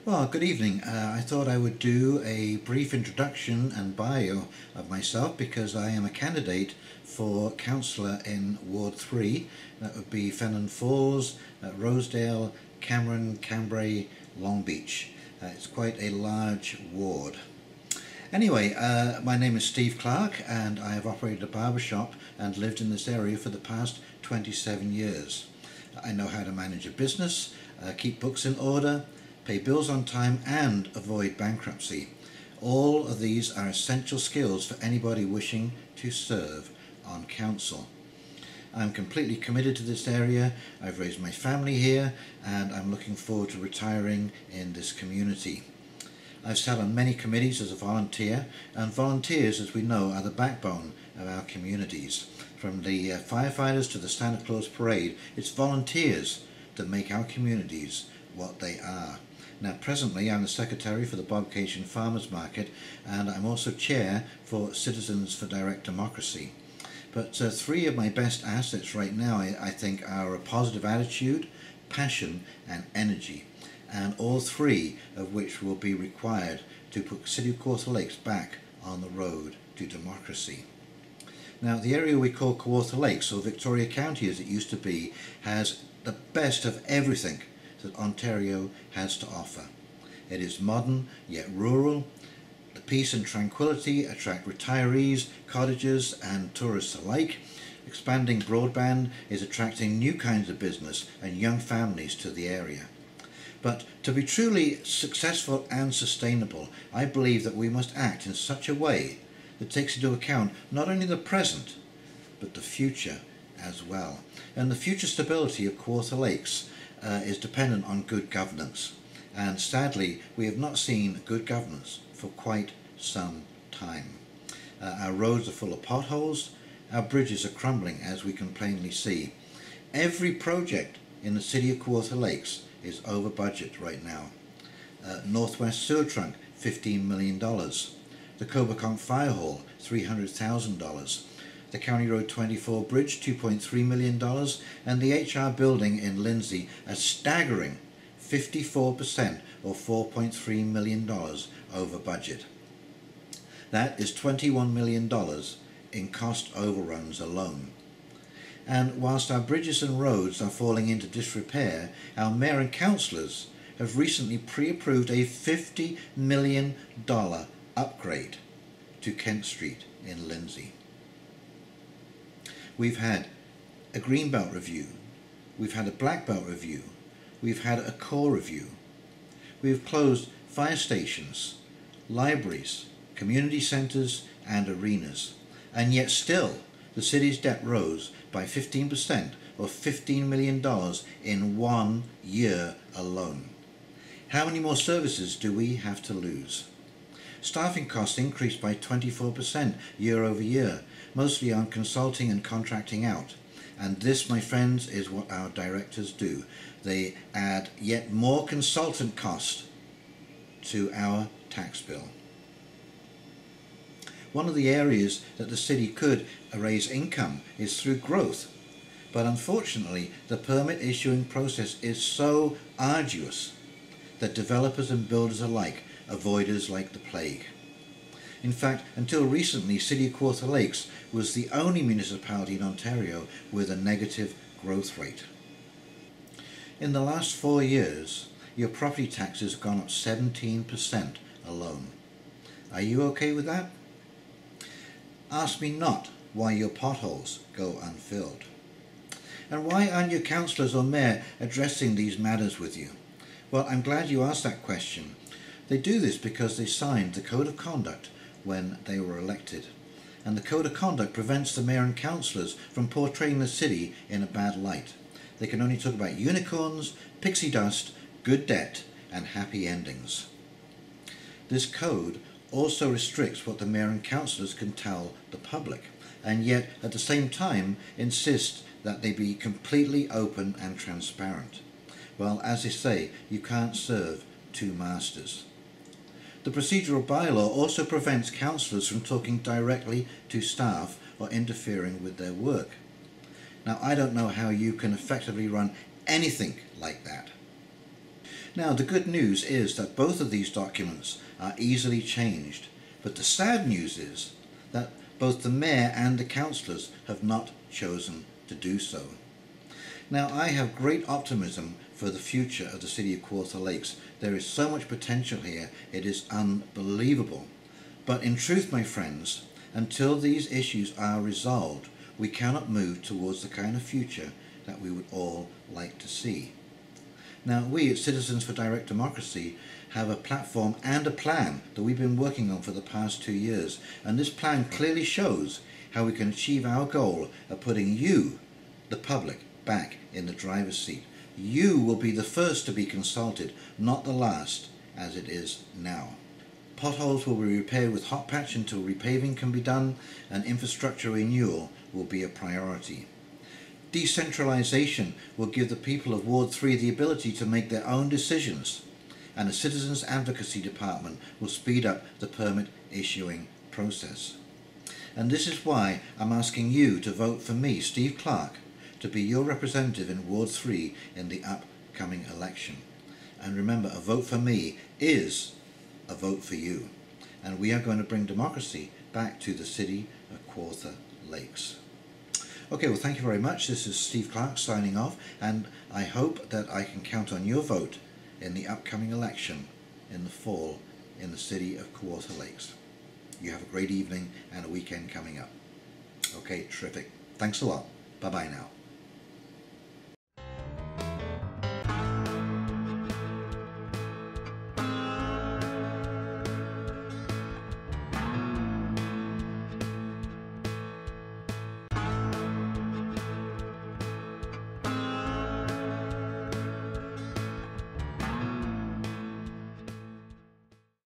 Well, good evening. I thought I would do a brief introduction and bio of myself because I am a candidate for councillor in Ward 3. That would be Fenton Falls, Rosedale, Cameron, Cambrai, Long Beach. It's quite a large ward. Anyway, my name is Steve Clarke and I have operated a barbershop and lived in this area for the past 27 years. I know how to manage a business, keep books in order, pay bills on time and avoid bankruptcy. All of these are essential skills for anybody wishing to serve on council. I'm completely committed to this area. I've raised my family here and I'm looking forward to retiring in this community. I've sat on many committees as a volunteer, and volunteers, as we know, are the backbone of our communities. From the firefighters to the Santa Claus parade, it's volunteers that make our communities what they are. Now presently I'm the secretary for the Bobcation Farmers Market and I'm also chair for Citizens for Direct Democracy. But three of my best assets right now I think are a positive attitude, passion and energy, and all three of which will be required to put City of Kawartha Lakes back on the road to democracy. Now the area we call Kawartha Lakes, or Victoria County as it used to be, has the best of everything that Ontario has to offer. It is modern yet rural. The peace and tranquility attract retirees, cottagers and tourists alike. Expanding broadband is attracting new kinds of business and young families to the area. But to be truly successful and sustainable, I believe that we must act in such a way that takes into account not only the present but the future as well. And the future stability of Kawartha Lakes is dependent on good governance, and sadly we have not seen good governance for quite some time. Our roads are full of potholes, our bridges are crumbling as we can plainly see. Every project in the City of Kawartha Lakes is over budget right now. Northwest Sewer Trunk, $15 million. The Coberconk Fire Hall, $300,000. The County Road 24 Bridge, $2.3 million, and the HR building in Lindsay, a staggering 54% or $4.3 million over budget. That is $21 million in cost overruns alone. And whilst our bridges and roads are falling into disrepair, our mayor and councillors have recently pre-approved a $50 million upgrade to Kent Street in Lindsay. We've had a Greenbelt review, we've had a Black Belt review, we've had a core review. We've closed fire stations, libraries, community centres and arenas, and yet still the city's debt rose by 15% or $15 million in 1 year alone. How many more services do we have to lose? Staffing costs increased by 24% year over year, mostly on consulting and contracting out. And this, my friends, is what our directors do. They add yet more consultant cost to our tax bill. One of the areas that the city could raise income is through growth. But unfortunately, the permit issuing process is so arduous that developers and builders alike avoid us like the plague. In fact, until recently, City of Kawartha Lakes was the only municipality in Ontario with a negative growth rate. In the last 4 years, your property taxes have gone up 17% alone. Are you okay with that? Ask me not why your potholes go unfilled. And why aren't your councillors or mayor addressing these matters with you? Well, I'm glad you asked that question. They do this because they signed the Code of Conduct when they were elected. And the Code of Conduct prevents the mayor and councillors from portraying the city in a bad light. They can only talk about unicorns, pixie dust, good debt and happy endings. This code also restricts what the mayor and councillors can tell the public, and yet at the same time insists that they be completely open and transparent. Well, as they say, you can't serve two masters. The procedural bylaw also prevents councillors from talking directly to staff or interfering with their work. Now, I don't know how you can effectively run anything like that. Now, the good news is that both of these documents are easily changed, but the sad news is that both the mayor and the councillors have not chosen to do so. Now, I have great optimism for the future of the city of Kawartha Lakes. There is so much potential here, it is unbelievable. But in truth, my friends, until these issues are resolved, we cannot move towards the kind of future that we would all like to see. Now, we at Citizens for Direct Democracy have a platform and a plan that we've been working on for the past 2 years, and this plan clearly shows how we can achieve our goal of putting you, the public, back in the driver's seat. You will be the first to be consulted, not the last, as it is now. Potholes will be repaired with hot patch until repaving can be done, and infrastructure renewal will be a priority. Decentralisation will give the people of Ward 3 the ability to make their own decisions, and a Citizens Advocacy Department will speed up the permit issuing process. And this is why I'm asking you to vote for me, Steve Clarke, to be your representative in Ward 3 in the upcoming election. And remember, a vote for me is a vote for you. And we are going to bring democracy back to the city of Kawartha Lakes. Okay, well, thank you very much. This is Steve Clarke signing off, and I hope that I can count on your vote in the upcoming election in the fall in the city of Kawartha Lakes. You have a great evening and a weekend coming up. Okay, terrific. Thanks a lot. Bye-bye now.